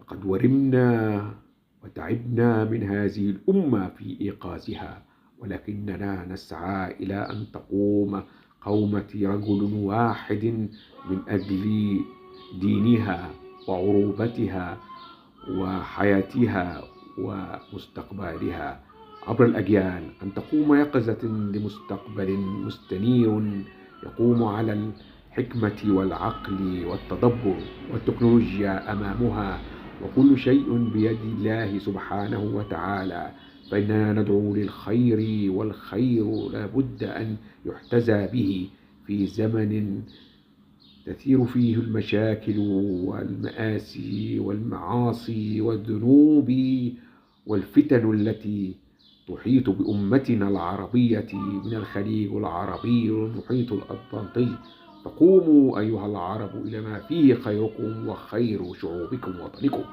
لقد ورمنا وتعبنا من هذه الأمة في إيقاظها، ولكننا نسعى إلى أن تقوم قومة رجل واحد من أجل دينها وعروبتها وحياتها ومستقبلها عبر الأجيال، أن تقوم يقظة لمستقبل مستنير يقوم على الحكمة والعقل والتدبر، والتكنولوجيا أمامها وكل شيء بيد الله سبحانه وتعالى. فإننا ندعو للخير، والخير لابد أن يحتذى به في زمن تثير فيه المشاكل والمآسي والمعاصي والذنوب والفتن التي تحيط بأمتنا العربية من الخليج العربي والمحيط الأطلنطي. فقوموا أيها العرب إلى ما فيه خيركم وخير شعوبكم وطنكم.